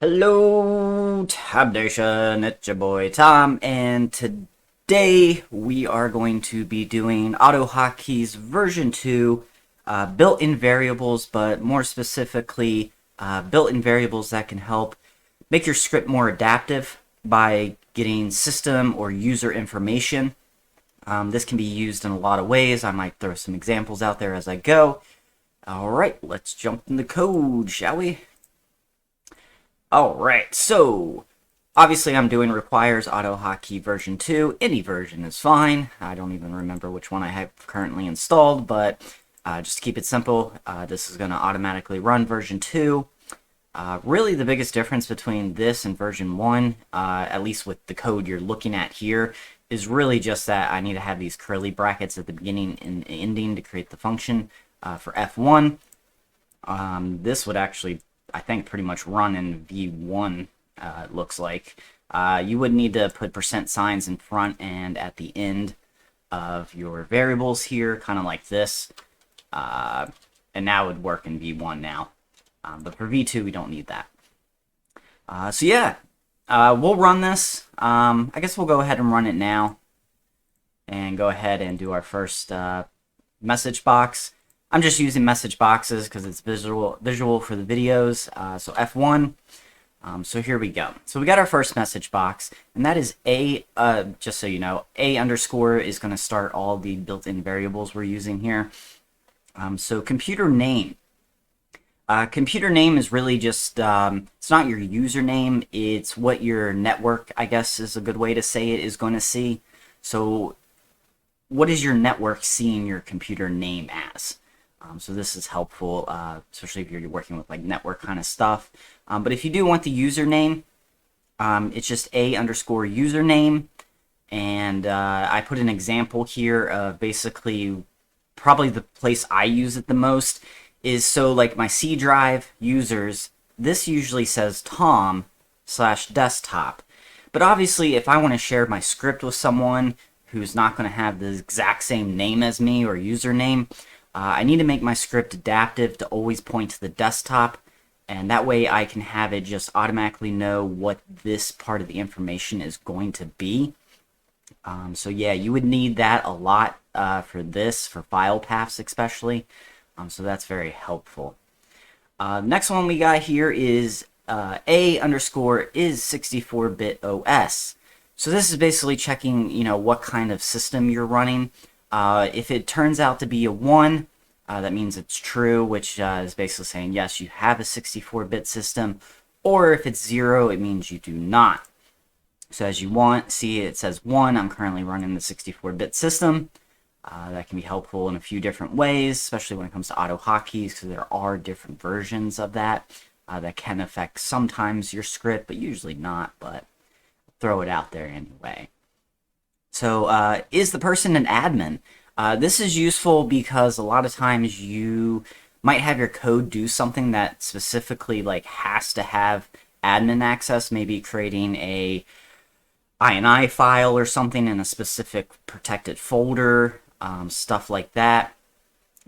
Hello, Tab Nation, it's your boy Tom, and today we are going to be doing AutoHotkey's version 2 built-in variables, but more specifically, built-in variables that can help make your script more adaptive by getting system or user information. This can be used in a lot of ways. I might throw some examples out there as I go. Alright, let's jump in the code, shall we? Alright, so obviously I'm doing requires AutoHotkey version 2. Any version is fine. I don't even remember which one I have currently installed, but just to keep it simple, this is going to automatically run version 2. Really the biggest difference between this and version 1, at least with the code you're looking at here, is really just that I need to have these curly brackets at the beginning and ending to create the function for F1. This would actually, I think, pretty much run in V1, it looks like. You would need to put percent signs in front and at the end of your variables here, kind of like this. And that would work in V1 now. But for V2, we don't need that. So yeah, we'll run this. I guess we'll go ahead and run it now. And go ahead and do our first message box. I'm just using message boxes because it's visual for the videos. So F1. So here we go. So we got our first message box, and that is A, just so you know, A underscore is going to start all the built-in variables we're using here. So computer name. Computer name is really just, it's not your username, it's what your network, I guess is a good way to say it, is going to see. So what is your network seeing your computer name as? So this is helpful, especially if you're working with like network kind of stuff. But if you do want the username, it's just A underscore username. And I put an example here of basically probably the place I use it the most is so like my C drive users, this usually says Tom/desktop. But obviously if I want to share my script with someone who's not going to have the exact same name as me or username, I need to make my script adaptive to always point to the desktop, and that way I can have it just automatically know what this part of the information is going to be. So yeah, you would need that a lot for this, for file paths especially. So that's very helpful. Next one we got here is A underscore is 64-bit OS. So this is basically checking, you know, what kind of system you're running. If it turns out to be a 1, that means it's true, which is basically saying, yes, you have a 64-bit system. Or if it's 0, it means you do not. So as you see, it says 1. I'm currently running the 64-bit system. That can be helpful in a few different ways, especially when it comes to AutoHotkeys, because there are different versions of that that can affect sometimes your script, but usually not, but throw it out there anyway. So is the person an admin? This is useful because a lot of times you might have your code do something that specifically like has to have admin access, maybe creating a INI file or something in a specific protected folder, stuff like that.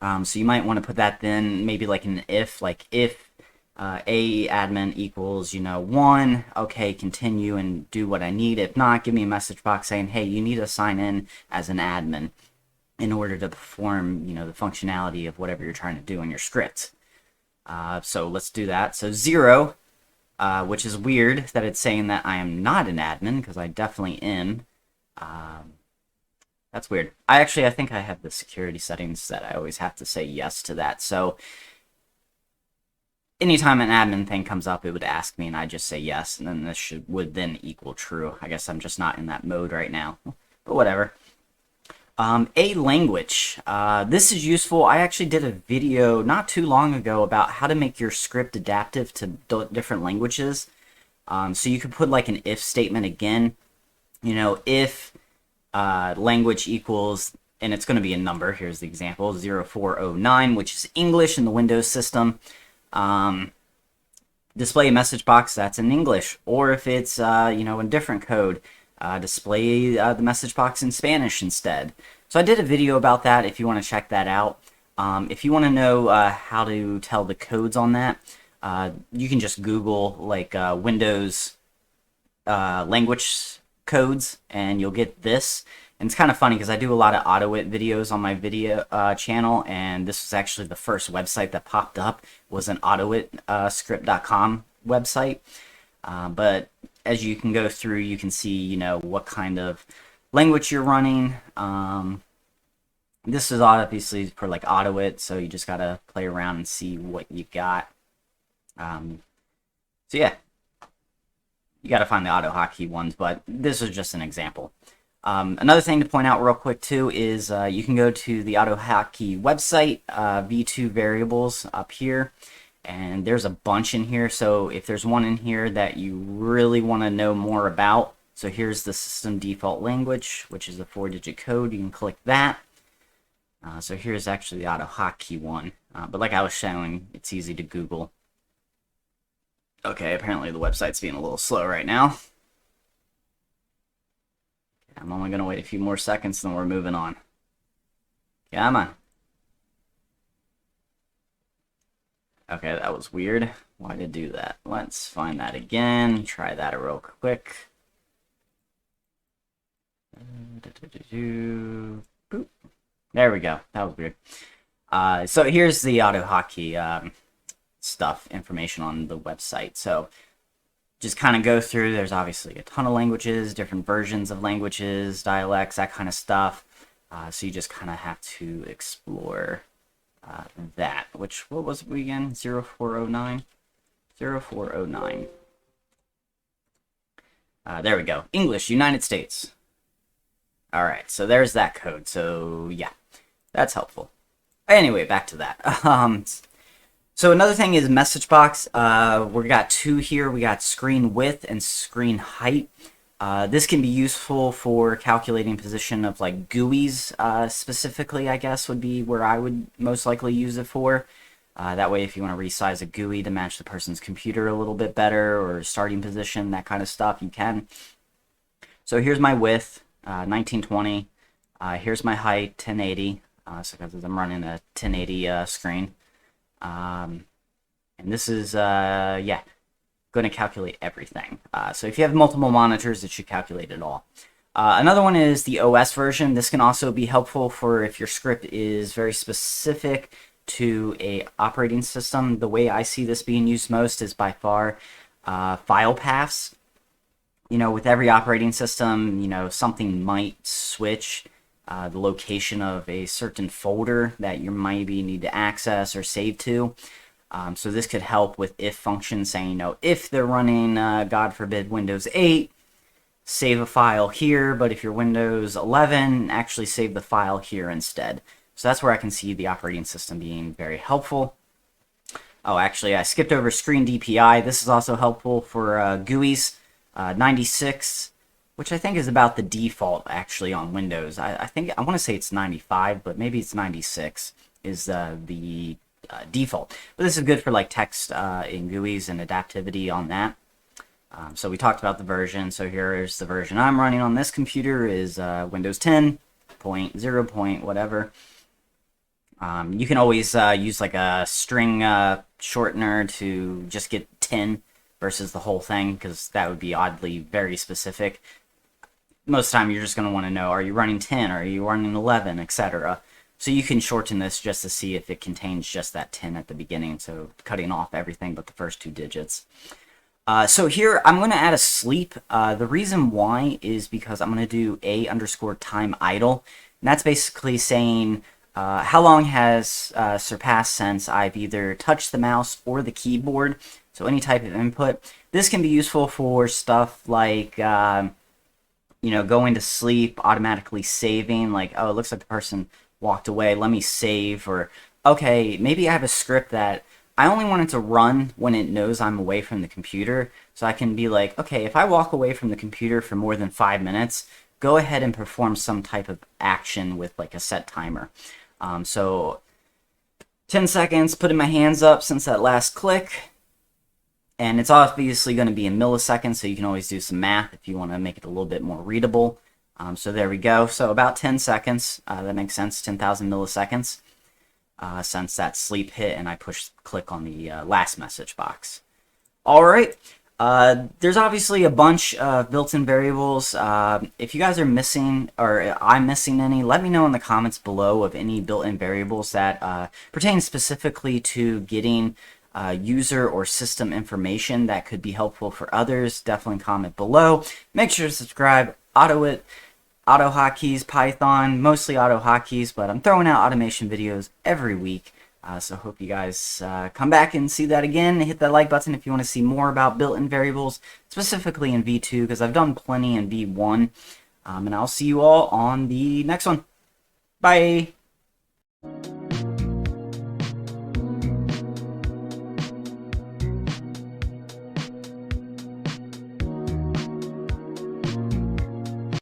So you might want to put that then maybe like an if, like if a admin equals, you know, 1, okay, continue and do what I need. If not, give me a message box saying, hey, you need to sign in as an admin in order to perform, you know, the functionality of whatever you're trying to do in your script. So let's do that. So 0, which is weird that it's saying that I am not an admin, because I definitely am. That's weird. I think I have the security settings that I always have to say yes to that. So anytime an admin thing comes up, it would ask me, and I just say yes, and then this would then equal true. I guess I'm just not in that mode right now, but whatever. A language. This is useful. I actually did a video not too long ago about how to make your script adaptive to different languages. So you could put like an if statement again. You know, if language equals, and it's going to be a number. Here's the example, 0409, which is English in the Windows system. Display a message box that's in English, or if it's you know, in different code, display the message box in Spanish instead. So I did a video about that if you want to check that out. If you want to know how to tell the codes on that, You can just Google like Windows language codes, and you'll get this. And it's kind of funny because I do a lot of AutoHotkey videos on my video channel, and this was actually the first website that popped up, was an AutoHotkey script.com website. But as you can go through, you can see, you know, what kind of language you're running. This is obviously for like AutoHotkey, so you just gotta play around and see what you got. So yeah, you gotta find the AutoHotkey ones, but this is just an example. Another thing to point out real quick too is you can go to the AutoHotkey website, v2 variables up here, and there's a bunch in here. So if there's one in here that you really want to know more about, so here's the system default language, which is a 4-digit code. You can click that. So here's actually the AutoHotkey one, but like I was showing, it's easy to Google. Okay, apparently the website's being a little slow right now. I'm only going to wait a few more seconds, then we're moving on. Come on. Okay, that was weird. Why did it do that? Let's find that again. Try that real quick. Boop. There we go. That was weird. So here's the AutoHotkey stuff, information on the website. So just kind of go through. There's obviously a ton of languages, different versions of languages, dialects, that kind of stuff. So you just kind of have to explore that. Which, what was we again? 0409? 0409. There we go. English, United States. Alright, so there's that code. So yeah, that's helpful. Anyway, back to that. So another thing is message box. We got two here. We got screen width and screen height. This can be useful for calculating position of like GUIs specifically, I guess, would be where I would most likely use it for. That way, if you want to resize a GUI to match the person's computer a little bit better, or starting position, that kind of stuff, you can. So here's my width, 1920. Here's my height, 1080. So because I'm running a 1080 screen. And this is, yeah, going to calculate everything. So if you have multiple monitors, it should calculate it all. Another one is the OS version. This can also be helpful for if your script is very specific to a operating system. The way I see this being used most is by far file paths. You know, with every operating system, you know, something might switch the location of a certain folder that you maybe need to access or save to. So this could help with if functions, saying, you know, if they're running, God forbid, Windows 8, save a file here, but if you're Windows 11, actually save the file here instead. So that's where I can see the operating system being very helpful. Oh, actually, I skipped over screen DPI. This is also helpful for GUIs. 96, which I think is about the default actually on Windows. I think I want to say it's 95, but maybe it's 96 is the default. But this is good for like text in GUIs and adaptivity on that. So we talked about the version. So here's the version I'm running on this computer is Windows 10.0. Whatever. You can always use like a string shortener to just get 10 versus the whole thing, because that would be oddly very specific. Most of the time you're just going to want to know, are you running 10, are you running 11, etc. So you can shorten this just to see if it contains just that 10 at the beginning, so cutting off everything but the first two digits. So here I'm going to add a sleep. The reason why is because I'm going to do a_time idle, and that's basically saying how long has surpassed since I've either touched the mouse or the keyboard, so any type of input. This can be useful for stuff like, you know, going to sleep, automatically saving, like, oh, it looks like the person walked away, let me save, or, okay, maybe I have a script that I only want it to run when it knows I'm away from the computer, so I can be like, okay, if I walk away from the computer for more than 5 minutes, go ahead and perform some type of action with like a set timer. So 10 seconds, putting my hands up since that last click, and it's obviously going to be in milliseconds, so you can always do some math if you want to make it a little bit more readable. So there we go. So about 10 seconds, that makes sense, 10,000 milliseconds. since that sleep hit and I click on the last message box. Alright, there's obviously a bunch of built-in variables. If you guys are missing, or I'm missing any, let me know in the comments below of any built-in variables that pertain specifically to getting user or system information that could be helpful for others. Definitely comment below. Make sure to subscribe. AutoHotkeys, Python, mostly AutoHotkeys, but I'm throwing out automation videos every week. So hope you guys come back and see that again. Hit that like button if you want to see more about built-in variables, specifically in V2, because I've done plenty in V1. And I'll see you all on the next one. Bye!